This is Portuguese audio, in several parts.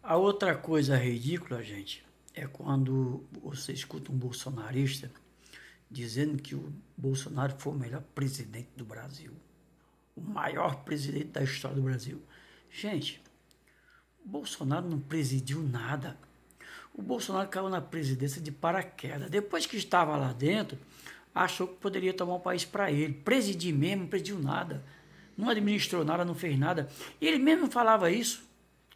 A outra coisa ridícula, gente, é quando você escuta um bolsonarista dizendo que o Bolsonaro foi o melhor presidente do Brasil, o maior presidente da história do Brasil. Gente, o Bolsonaro não presidiu nada. O Bolsonaro caiu na presidência de paraquedas. Depois que estava lá dentro, achou que poderia tomar o país para ele. Presidir mesmo, não presidiu nada. Não administrou nada, não fez nada. Ele mesmo falava isso.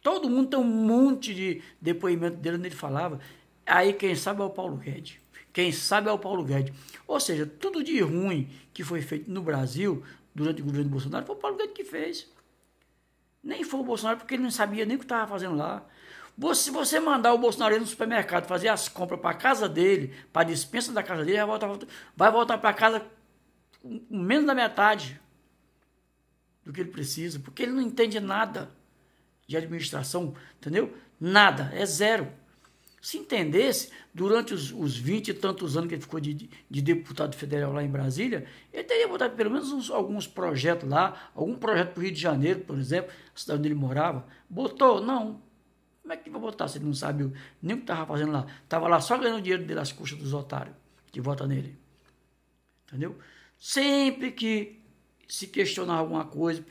Todo mundo tem um monte de depoimento dele onde ele falava. Aí quem sabe é o Paulo Guedes. Quem sabe é o Paulo Guedes. Ou seja, tudo de ruim que foi feito no Brasil durante o governo do Bolsonaro foi o Paulo Guedes que fez. Nem foi o Bolsonaro porque ele não sabia nem o que estava fazendo lá. Se você mandar o Bolsonaro ir no supermercado fazer as compras para a casa dele, para a dispensa da casa dele, vai voltar para casa com menos da metade do que ele precisa, porque ele não entende nada de administração, entendeu? Nada, é zero. Se entendesse, durante os 20 e tantos anos que ele ficou de deputado federal lá em Brasília, ele teria botado pelo menos alguns projetos lá, algum projeto para o Rio de Janeiro, por exemplo, a cidade onde ele morava. Botou? Não. Como é que vai botar se ele não sabe nem o que estava fazendo lá? Estava lá só ganhando dinheiro dele às custas dos otários que votam nele. Entendeu? Sempre que se questionar alguma coisa,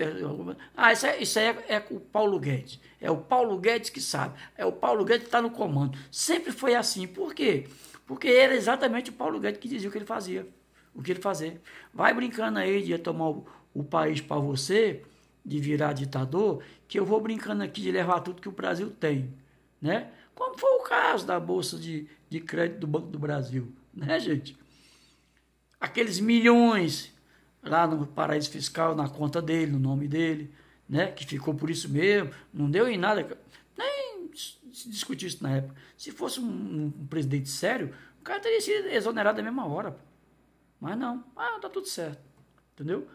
isso aí é o Paulo Guedes. É o Paulo Guedes que sabe. É o Paulo Guedes que está no comando. Sempre foi assim. Por quê? Porque era exatamente o Paulo Guedes que dizia o que ele fazia. O que ele fazia. Vai brincando aí de tomar o país para você, de virar ditador, que eu vou brincando aqui de levar tudo que o Brasil tem. Né? Como foi o caso da Bolsa de Crédito do Banco do Brasil. Né, gente? Aqueles milhões lá no paraíso fiscal, na conta dele, no nome dele, né? Que ficou por isso mesmo, não deu em nada, nem se discutiu isso na época. Se fosse um presidente sério, o cara teria sido exonerado na mesma hora. Mas não, tá tudo certo, entendeu?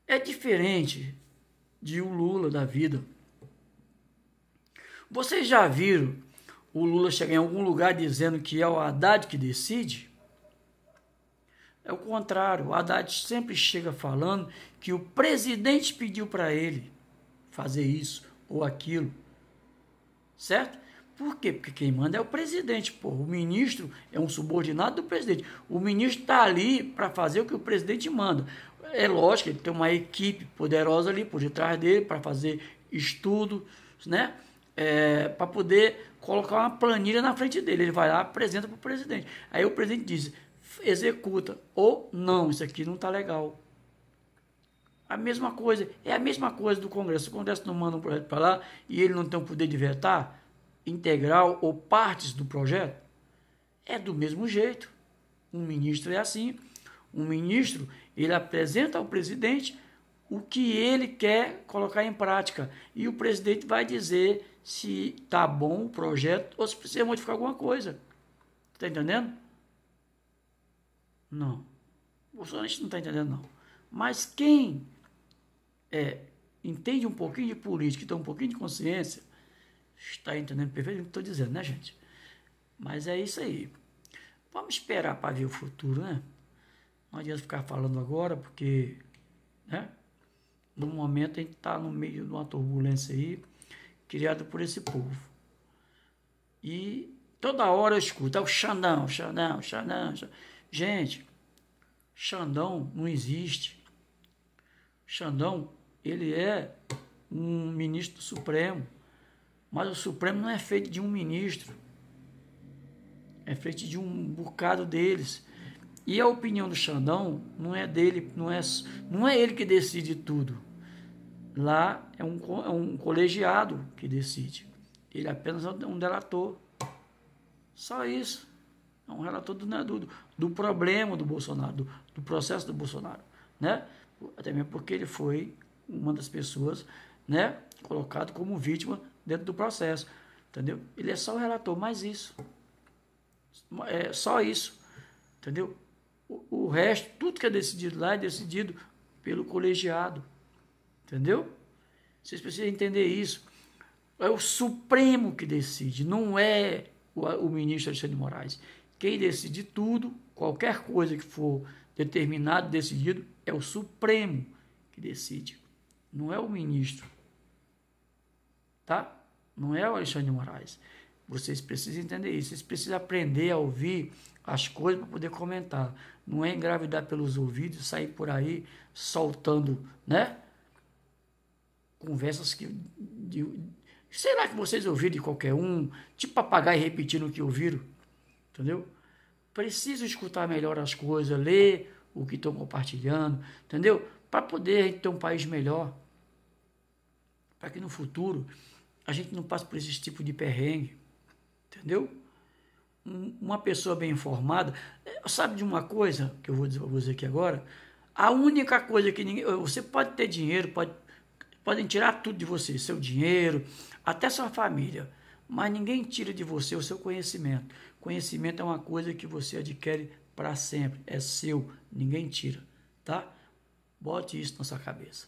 É diferente de o Lula da vida. Vocês já viram o Lula chegar em algum lugar dizendo que é o Haddad que decide? É o contrário, o Haddad sempre chega falando que o presidente pediu para ele fazer isso ou aquilo, certo? Por quê? Porque quem manda é o presidente, pô. O ministro é um subordinado do presidente. O ministro está ali para fazer o que o presidente manda. É lógico, ele tem uma equipe poderosa ali por detrás dele para fazer estudo, né? Para poder colocar uma planilha na frente dele. Ele vai lá, apresenta para o presidente. Aí o presidente diz: executa, ou não, isso aqui não está legal. A mesma coisa, é a mesma coisa do Congresso. O Congresso não manda um projeto para lá e ele não tem o poder de vetar integral ou partes do projeto. É do mesmo jeito. Um ministro é assim. Um ministro, ele apresenta ao presidente o que ele quer colocar em prática. E o presidente vai dizer se está bom o projeto ou se precisa modificar alguma coisa. Está entendendo? Não. O bolsonarista não está entendendo, não. Mas quem entende um pouquinho de política e tem um pouquinho de consciência, está entendendo perfeitamente o que estou dizendo, né, gente? Mas é isso aí. Vamos esperar para ver o futuro, né? Não adianta ficar falando agora, porque, né? No momento a gente está no meio de uma turbulência aí, criada por esse povo. E toda hora eu escuto, o Xandão, Xandão, Xandão, Xandão. Gente, Xandão não existe. Xandão, ele é um ministro do Supremo, mas o Supremo não é feito de um ministro, é feito de um bocado deles. E a opinião do Xandão não é dele, não é ele que decide tudo. Lá é um colegiado que decide. Ele é apenas um delator. Só isso. É um relator do problema do Bolsonaro, do processo do Bolsonaro, né? Até mesmo porque ele foi uma das pessoas, né, colocado como vítima dentro do processo, entendeu? Ele é só o relator, mais isso. É só isso, entendeu? O resto, tudo que é decidido lá é decidido pelo colegiado, entendeu? Vocês precisam entender isso. É o Supremo que decide, não é o ministro Alexandre de Moraes. Quem decide tudo, qualquer coisa que for determinado, decidido, é o Supremo que decide. Não é o ministro. Tá? Não é o Alexandre de Moraes. Vocês precisam entender isso. Vocês precisam aprender a ouvir as coisas para poder comentar. Não é engravidar pelos ouvidos, sair por aí soltando, né? Conversas que... sei lá, que vocês ouviram de qualquer um, tipo papagaio repetindo o que ouviram, entendeu? Preciso escutar melhor as coisas, ler o que estão compartilhando, entendeu? Para poder ter um país melhor. Para que no futuro a gente não passe por esse tipo de perrengue, entendeu? Uma pessoa bem informada, sabe de uma coisa que eu vou dizer para você aqui agora? A única coisa que ninguém... Você pode ter dinheiro, podem tirar tudo de você, seu dinheiro, até sua família, mas ninguém tira de você o seu conhecimento. Conhecimento é uma coisa que você adquire para sempre, é seu, ninguém tira, tá? Bote isso na sua cabeça.